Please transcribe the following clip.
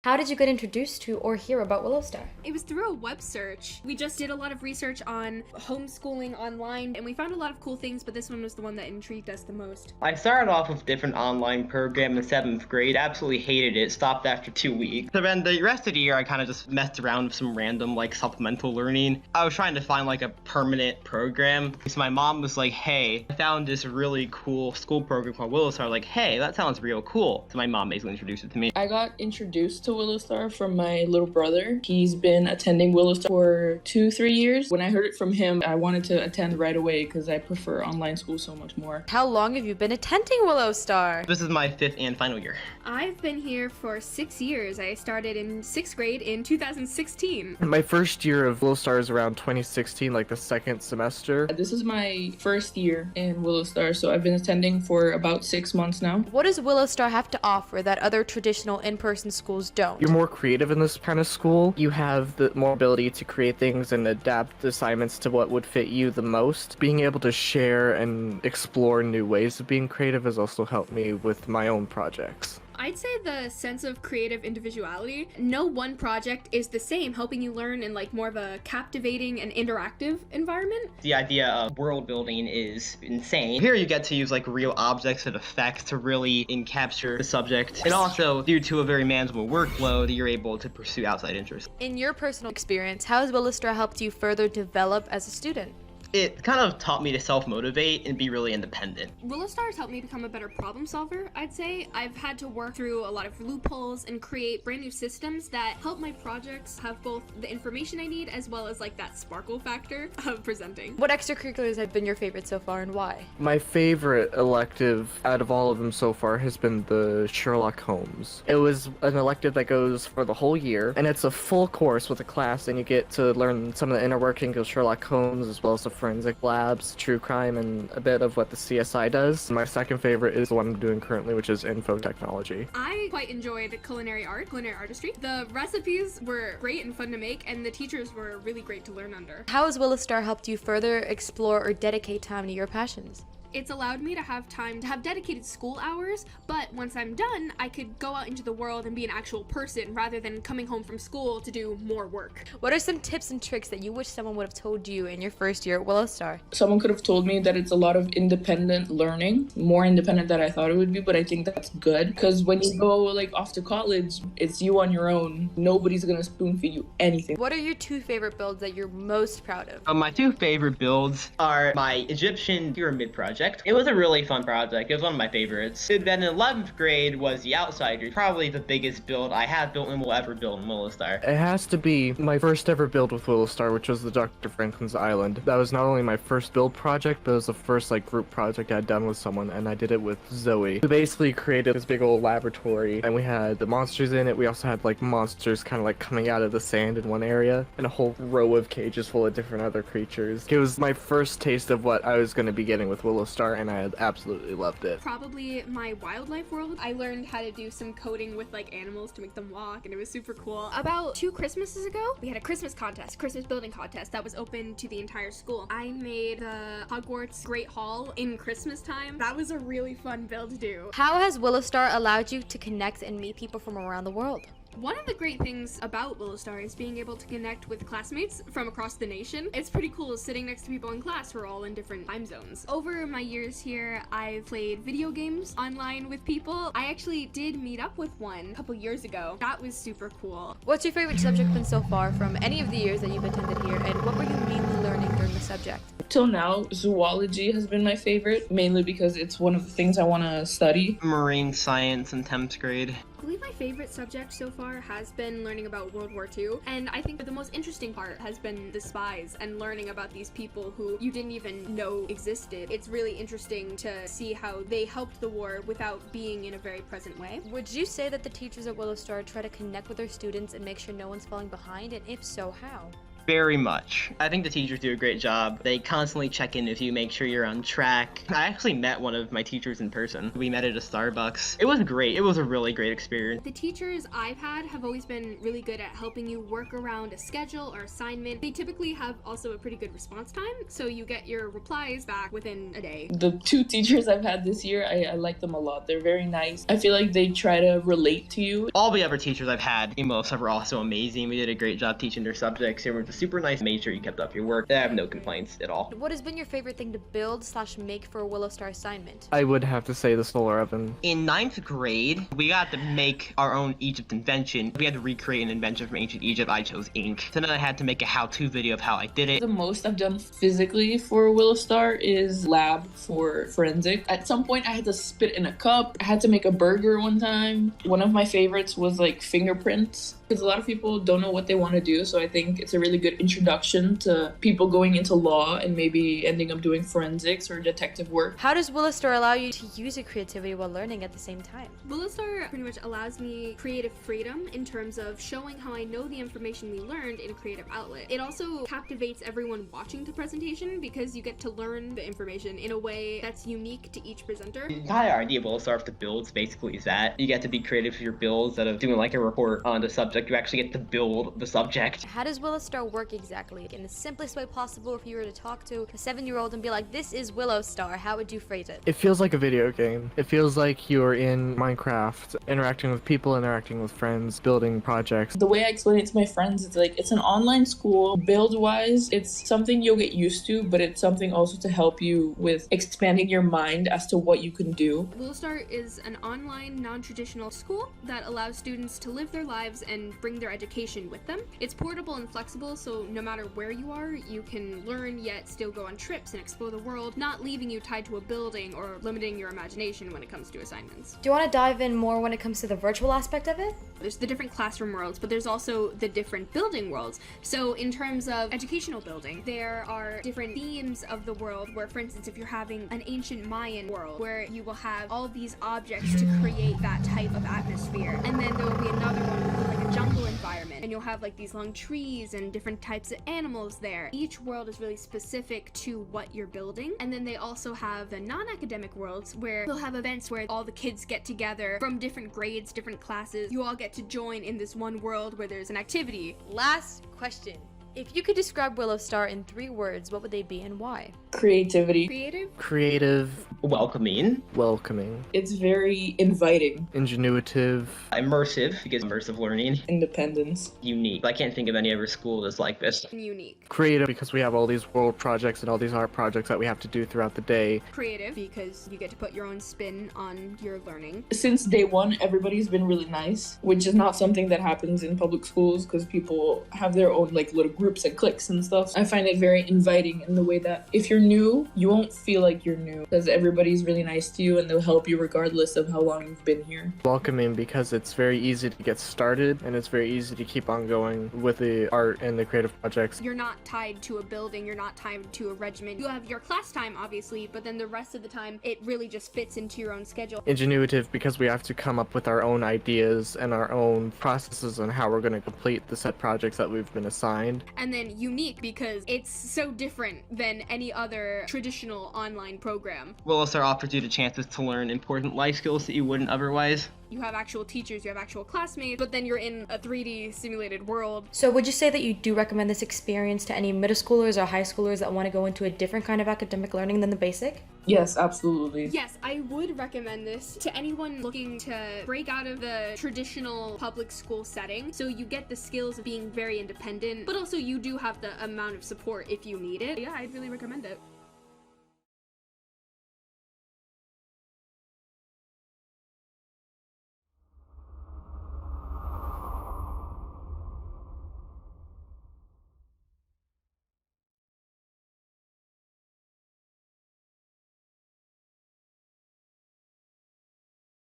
How did you get introduced to or hear about WiloStar? It was through a web search. We just did a lot of research on homeschooling online, and we found a lot of cool things, but this one was the one that intrigued us the most. I started off with a different online program in 7th grade, absolutely hated it, stopped after 2 weeks. So then the rest of the year I kind of just messed around with some random like supplemental learning. I was trying to find like a permanent program. So my mom was like, hey, I found this really cool school program called WiloStar. Like, hey, that sounds real cool. So my mom basically introduced it to me. I got introduced to WiloStar from my little brother. He's been attending WiloStar for 2-3 years. When I heard it from him, I wanted to attend right away because I prefer online school so much more. How long have you been attending WiloStar? This is my 5th and final year. I've been here for 6 years. I started in 6th grade in 2016. My first year of WiloStar is around 2016, like the second semester. This is my first year in WiloStar, so I've been attending for about 6 months now. What does WiloStar have to offer that other traditional in-person schools don't? You're more creative in this kind of school. You have the more ability to create things and adapt assignments to what would fit you the most. Being able to share and explore new ways of being creative has also helped me with my own projects. I'd say the sense of creative individuality. No one project is the same, helping you learn in like more of a captivating and interactive environment. The idea of world building is insane. Here you get to use like real objects and effects to really encapture the subject. And also, due to a very manageable workload, you're able to pursue outside interests. In your personal experience, how has WiloStar helped you further develop as a student? It kind of taught me to self-motivate and be really independent. WiloStar has helped me become a better problem solver, I'd say. I've had to work through a lot of loopholes and create brand new systems that help my projects have both the information I need as well as like that sparkle factor of presenting. What extracurriculars have been your favorite so far and why? My favorite elective out of all of them so far has been the Sherlock Holmes. It was an elective that goes for the whole year, and it's a full course with a class, and you get to learn some of the inner workings of Sherlock Holmes as well as the forensic labs, true crime, and a bit of what the CSI does. My second favorite is the one I'm doing currently, which is info technology. I quite enjoyed culinary artistry. The recipes were great and fun to make, and the teachers were really great to learn under. How has WiloStar helped you further explore or dedicate time to your passions? It's allowed me to have time to have dedicated school hours, but once I'm done, I could go out into the world and be an actual person rather than coming home from school to do more work. What are some tips and tricks that you wish someone would have told you in your first year at WiloStar? Someone could have told me that it's a lot of independent learning, more independent than I thought it would be, but I think that's good because when you go like off to college, it's you on your own. Nobody's gonna spoon feed you anything. What are your 2 favorite builds that you're most proud of? My 2 favorite builds are my Egyptian pyramid project. It was a really fun project. It was one of my favorites. And then in 11th grade was the Outsider, probably the biggest build I have built and will ever build in WiloStar. It has to be my first ever build with WiloStar, which was the Dr. Franklin's Island. That was not only my first build project, but it was the first like group project I'd done with someone, and I did it with Zoe. We basically created this big old laboratory, and we had the monsters in it. We also had like monsters kind of like coming out of the sand in one area, and a whole row of cages full of different other creatures. It was my first taste of what I was going to be getting with WiloStar, and I had absolutely loved it. Probably my wildlife world. I learned how to do some coding with like animals to make them walk, and it was super cool. About 2 Christmases ago, we had a Christmas building contest that was open to the entire school. I made the Hogwarts Great Hall in Christmas time. That was a really fun build to do. How has WiloStar allowed you to connect and meet people from around the world? One of the great things about WiloStar is being able to connect with classmates from across the nation. It's pretty cool sitting next to people in class who are all in different time zones. Over my years here, I've played video games online with people. I actually did meet up with one a couple years ago. That was super cool. What's your favorite subject been so far from any of the years that you've attended here, and what were you mainly learning during the subject? Till now, zoology has been my favorite, mainly because it's one of the things I want to study. Marine science in 10th grade. I believe my favorite subject so far has been learning about World War II, and I think the most interesting part has been the spies and learning about these people who you didn't even know existed. It's really interesting to see how they helped the war without being in a very present way. Would you say that the teachers at WiloStar try to connect with their students and make sure no one's falling behind, and if so, how? Very much. I think the teachers do a great job. They constantly check in with you, make sure you're on track. I actually met one of my teachers in person. We met at a Starbucks. It was great. It was a really great experience. The teachers I've had have always been really good at helping you work around a schedule or assignment. They typically have also a pretty good response time, so you get your replies back within a day. The 2 teachers I've had this year, I like them a lot. They're very nice. I feel like they try to relate to you. All the other teachers I've had in WiloStar were also amazing. We did a great job teaching their subjects. They were just super nice, made sure you kept up your work. I have no complaints at all. What has been your favorite thing to build/make for a WiloStar assignment? I would have to say the solar oven. In 9th grade, we got to make our own Egypt invention. We had to recreate an invention from ancient Egypt. I chose ink. So then I had to make a how-to video of how I did it. The most I've done physically for WillowStar is lab for forensic. At some point I had to spit in a cup. I had to make a burger one time. One of my favorites was like fingerprints, because a lot of people don't know what they want to do, so I think it's a really good introduction to people going into law and maybe ending up doing forensics or detective work. How does WiloStar allow you to use your creativity while learning at the same time? WiloStar pretty much allows me creative freedom in terms of showing how I know the information we learned in a creative outlet. It also captivates everyone watching the presentation because you get to learn the information in a way that's unique to each presenter. The entire idea of WiloStar to builds basically is that you get to be creative for your builds instead of doing like a report on the subject. You actually get to build the subject. How does WiloStar work exactly? In the simplest way possible, if you were to talk to a 7-year-old and be like, this is WiloStar, how would you phrase it? It feels like a video game. It feels like you're in Minecraft, interacting with people, interacting with friends, building projects. The way I explain it to my friends, it's like it's an online school. Build-wise, it's something you'll get used to, but it's something also to help you with expanding your mind as to what you can do. WiloStar is an online, non-traditional school that allows students to live their lives and bring their education with them. It's portable and flexible, so no matter where you are, you can learn yet still go on trips and explore the world, not leaving you tied to a building or limiting your imagination when it comes to assignments. Do you want to dive in more when it comes to the virtual aspect of it? There's the different classroom worlds, but there's also the different building worlds. So in terms of educational building, there are different themes of the world where, for instance, if you're having an ancient Mayan world where you will have all these objects to create that type of atmosphere, and then there will be another one with like a jungle environment, and you'll have like these long trees and different types of animals there. Each world is really specific to what you're building. And then they also have the non-academic worlds where they'll have events where all the kids get together from different grades, different classes. You all get to join in this one world where there's an activity. Last question. If you could describe WiloStar in 3 words, what would they be and why? Creativity. Creative. Creative, Welcoming. welcoming, It's very inviting. ingenuitive. Immersive, because immersive learning. Independence. Unique. I can't think of any other school that's like this. And unique. Creative because we have all these world projects and all these art projects that we have to do throughout the day. Creative because you get to put your own spin on your learning. Since day one, everybody's been really nice, which is not something that happens in public schools because people have their own like little groups and cliques and stuff. I find it very inviting in the way that if you're new, you won't feel like you're new because everybody's really nice to you and they'll help you regardless of how long you've been here. Welcoming because it's very easy to get started and it's very easy to keep on going with the art and the creative projects. You're not tied to a building, you're not tied to a regiment. You have your class time, obviously, but then the rest of the time, it really just fits into your own schedule. Ingenuitive because we have to come up with our own ideas and our own processes on how we're going to complete the set projects that we've been assigned. And then unique because it's so different than any other traditional online program. WiloStar offers you the chances to learn important life skills that you wouldn't otherwise. You have actual teachers, you have actual classmates, but then you're in a 3D simulated world. So would you say that you do recommend this experience to any middle schoolers or high schoolers that want to go into a different kind of academic learning than the basic? Yes, absolutely. Yes, I would recommend this to anyone looking to break out of the traditional public school setting. So you get the skills of being very independent, but also you do have the amount of support if you need it. Yeah, I'd really recommend it.